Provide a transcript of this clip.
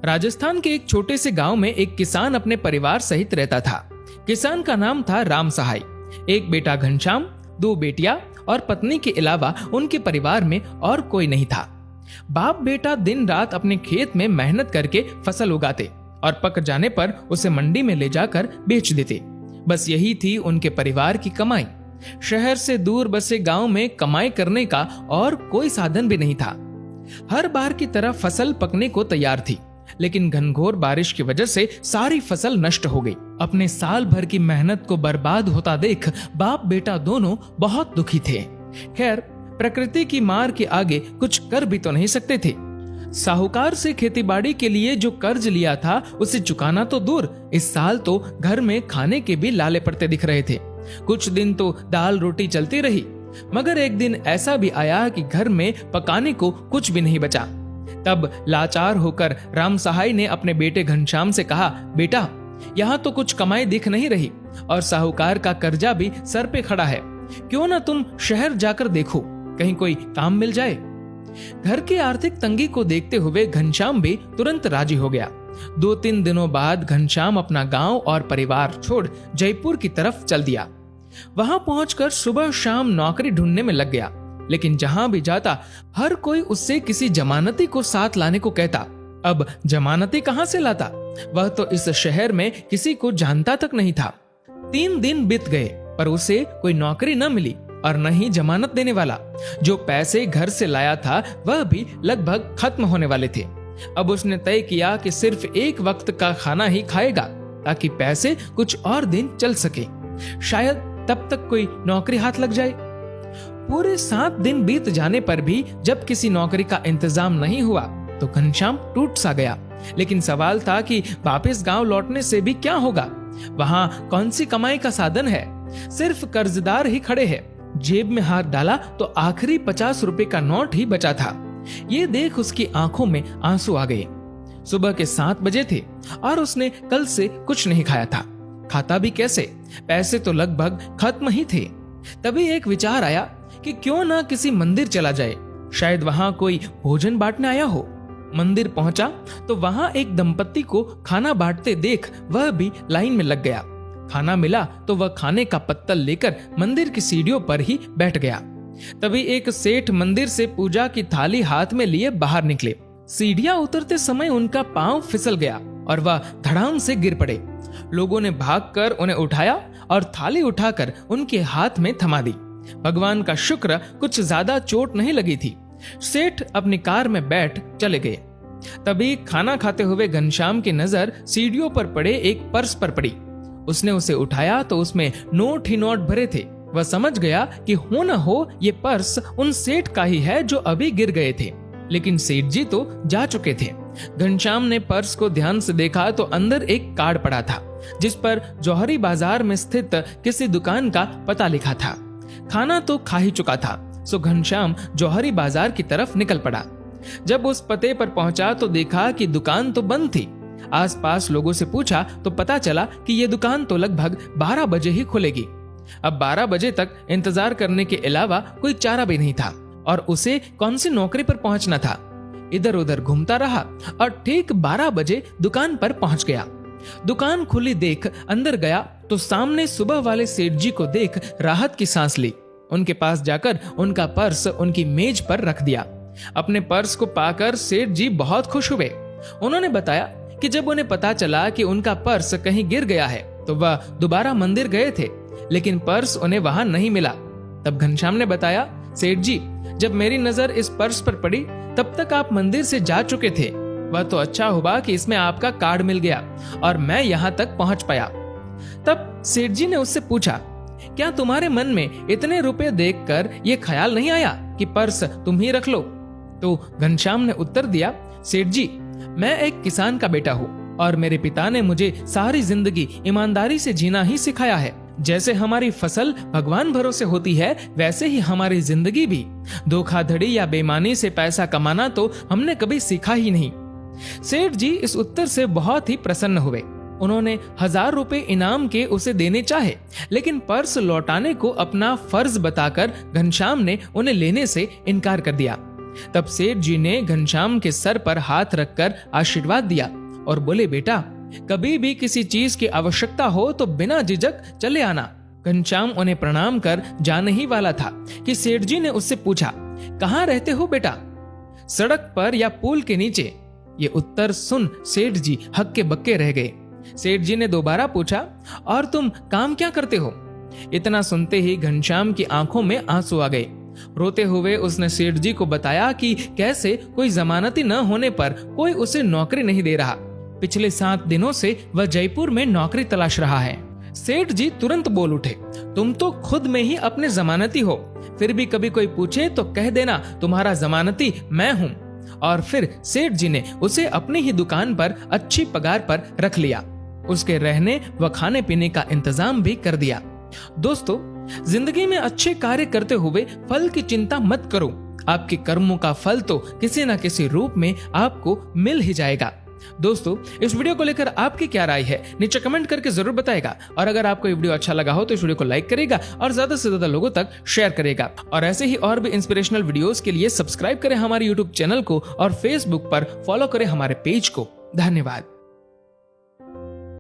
राजस्थान के एक छोटे से गांव में एक किसान अपने परिवार सहित रहता था। किसान का नाम था राम सहाय। एक बेटा घनश्याम, 2 बेटियां और पत्नी के अलावा उनके परिवार में और कोई नहीं था। बाप बेटा दिन रात अपने खेत में मेहनत करके फसल उगाते और पक जाने पर उसे मंडी में ले जाकर बेच देते। बस यही थी उनके परिवार की कमाई। शहर से दूर बसे गांव में कमाई करने का और कोई साधन भी नहीं था। हर बार की तरह फसल पकने को तैयार थी, लेकिन घनघोर बारिश की वजह से सारी फसल नष्ट हो गई। अपने साल भर की मेहनत को बर्बाद होता देख बाप बेटा दोनों बहुत दुखी थे। खैर, प्रकृति की मार के आगे कुछ कर भी तो नहीं सकते थे। साहूकार से खेतीबाड़ी के लिए जो कर्ज लिया था उसे चुकाना तो दूर, इस साल तो घर में खाने के भी लाले पड़ते दिख रहे थे। कुछ दिन तो दाल रोटी चलती रही, मगर एक दिन ऐसा भी आया कि घर में पकाने को कुछ भी नहीं बचा। तब लाचार होकर राम सहाय ने अपने बेटे घनश्याम से कहा, बेटा, यहाँ तो कुछ कमाई दिख नहीं रही और साहूकार का कर्जा भी सर पे खड़ा है। क्यों ना तुम शहर जाकर देखो, कहीं कोई काम मिल जाए। घर की आर्थिक तंगी को देखते हुए घनश्याम भी तुरंत राजी हो गया। 2-3 दिनों बाद घनश्याम अपना गांव और परिवार छोड़ जयपुर की तरफ चल दिया। वहां पहुंचकर सुबह शाम नौकरी ढूंढने में लग गया, लेकिन जहां भी जाता हर कोई उससे किसी जमानती को साथ लाने को कहता। अब जमानती कहां से लाता? वह तो इस शहर में किसी को जानता तक नहीं था। 3 दिन बीत गए पर उसे कोई नौकरी न मिली और न ही जमानत देने वाला। जो पैसे घर से लाया था वह भी लगभग खत्म होने वाले थे। अब उसने तय किया कि सिर्फ एक वक्त का खाना ही खाएगा ताकि पैसे कुछ और दिन चल सके। शायद तब तक कोई नौकरी हाथ लग जाए। पूरे 7 दिन बीत जाने पर भी जब किसी नौकरी का इंतजाम नहीं हुआ तो घनश्याम टूट सा गया। लेकिन सवाल था कि वापस गांव लौटने से भी क्या होगा? वहां कौन सी कमाई का साधन है? सिर्फ कर्जदार ही खड़े हैं। जेब में हाथ डाला तो आखिरी 50 रुपए का नोट ही बचा था। ये देख उसकी आंखों में आंसू आ गए। सुबह के 7 बजे थे और उसने कल से कुछ नहीं खाया था। खाता भी कैसे? पैसे तो लगभग खत्म ही थे। तभी एक विचार आया कि क्यों ना किसी मंदिर चला जाए, शायद वहां कोई भोजन बांटने आया हो। मंदिर पहुंचा तो वहां एक दंपत्ति को खाना बांटते देख वह भी लाइन में लग गया। खाना मिला तो वह खाने का पत्तल लेकर मंदिर की सीढ़ियों पर ही बैठ गया। तभी एक सेठ मंदिर से पूजा की थाली हाथ में लिए बाहर निकले। सीढ़ियां उतरते समय उनका पांव फिसल गया और वह धड़ाम से गिर पड़े। लोगों ने भागकर उन्हें उठाया और थाली उठाकर उनके हाथ में थमा दी। भगवान का शुक्र कुछ ज्यादा चोट नहीं लगी थी। सेठ अपनी कार में बैठ चले गए। तभी खाना खाते हुए घनश्याम की नजर सीढ़ियों पर पड़े एक पर्स पर पड़ी। उसने उसे उठाया तो उसमें नोट ही नोट भरे थे। वह समझ गया कि हो न हो ये पर्स उन सेठ का ही है जो अभी गिर गए थे, लेकिन सेठ जी तो जा चुके थे। घनश्याम ने पर्स को ध्यान से देखा तो अंदर एक कार्ड पड़ा था जिस पर जौहरी बाजार में स्थित किसी दुकान का पता लिखा था। खाना तो खा ही चुका था, सो घनश्याम जौहरी बाजार की तरफ निकल पड़ा। जब उस पते पर पहुंचा तो देखा कि दुकान तो बंद थी। आसपास लोगों से पूछा तो पता चला कि यह दुकान तो लगभग 12 बजे ही खुलेगी। अब 12 बजे तक इंतजार करने के अलावा कोई चारा भी नहीं था और उसे कौन सी नौकरी पर पहुंचना था। इधर उधर घूमता रहा और ठीक 12 बजे दुकान पर पहुंच गया। दुकान खुली देख अंदर गया तो सामने सुबह वाले सेठ जी को देख राहत की सांस ली। उनके पास जाकर उनका पर्स उनकी मेज पर रख दिया। अपने पर्स को पाकर सेठ जी बहुत खुश हुए। उन्होंने बताया कि जब उन्हें पता चला कि उनका पर्स कहीं गिर गया है तो वह दोबारा मंदिर गए थे, लेकिन पर्स उन्हें वहां नहीं मिला। तब घनश्याम ने बताया, सेठ जी, जब मेरी नजर इस पर्स पर पड़ी तब तक आप मंदिर से जा चुके थे। वह तो अच्छा हुआ कि इसमें आपका कार्ड मिल गया और मैं यहाँ तक पहुंच पाया। तब सेठ जी ने उससे पूछा, क्या तुम्हारे मन में इतने रुपए देखकर ये ख्याल नहीं आया कि पर्स तुम ही रख लो? तो घनश्याम ने उत्तर दिया, सेठ जी, मैं एक किसान का बेटा हूँ और मेरे पिता ने मुझे सारी जिंदगी ईमानदारी से जीना ही सिखाया है। जैसे हमारी फसल भगवान भरोसे होती है, वैसे ही हमारी जिंदगी भी। धोखाधड़ी या बेईमानी से पैसा कमाना तो हमने कभी सीखा ही नहीं। सेठ जी इस उत्तर से बहुत ही प्रसन्न हुए। उन्होंने 1000 रुपए इनाम के उसे देने चाहे, लेकिन पर्स लौटाने को अपना फर्ज बताकर घनश्याम ने उन्हें लेने से इनकार कर दिया। तब सेठ जी ने घनश्याम के सर पर हाथ रखकर आशीर्वाद दिया और बोले, बेटा कभी भी किसी चीज की आवश्यकता हो तो बिना झिझक चले आना। घनश्याम उन्हें प्रणाम कर जाने ही वाला था कि सेठ जी ने उससे पूछा, कहाँ रहते हो बेटा, सड़क पर या पुल के नीचे? ये उत्तर सुन सेठ जी हक्के बक्के रह गए। सेठ जी ने दोबारा पूछा, और तुम काम क्या करते हो? इतना सुनते ही घनश्याम की आंखों में आंसू आ गए। रोते हुए उसने सेठ जी को बताया कि कैसे कोई जमानती न होने पर कोई उसे नौकरी नहीं दे रहा। पिछले 7 दिनों से वह जयपुर में नौकरी तलाश रहा है। सेठ जी तुरंत बोल उठे, तुम तो खुद में ही अपने जमानती हो, फिर भी कभी कोई पूछे तो कह देना तुम्हारा जमानती मैं हूँ। और फिर सेठ जी ने उसे अपनी ही दुकान पर अच्छी पगार पर रख लिया। उसके रहने व खाने पीने का इंतजाम भी कर दिया। दोस्तों, जिंदगी में अच्छे कार्य करते हुए फल की चिंता मत करो। आपके कर्मों का फल तो किसी न किसी रूप में आपको मिल ही जाएगा। दोस्तों, इस वीडियो को लेकर आपकी क्या राय है नीचे कमेंट करके जरूर बताएगा। और अगर आपको ये वीडियो अच्छा लगा हो तो इस वीडियो को लाइक करेगा और ज्यादा से ज्यादा लोगों तक शेयर करेगा। और ऐसे ही और भी इंस्पिरेशनल वीडियोस के लिए सब्सक्राइब करें हमारे यूट्यूब चैनल को और फेसबुक पर फॉलो करें हमारे पेज को। धन्यवाद।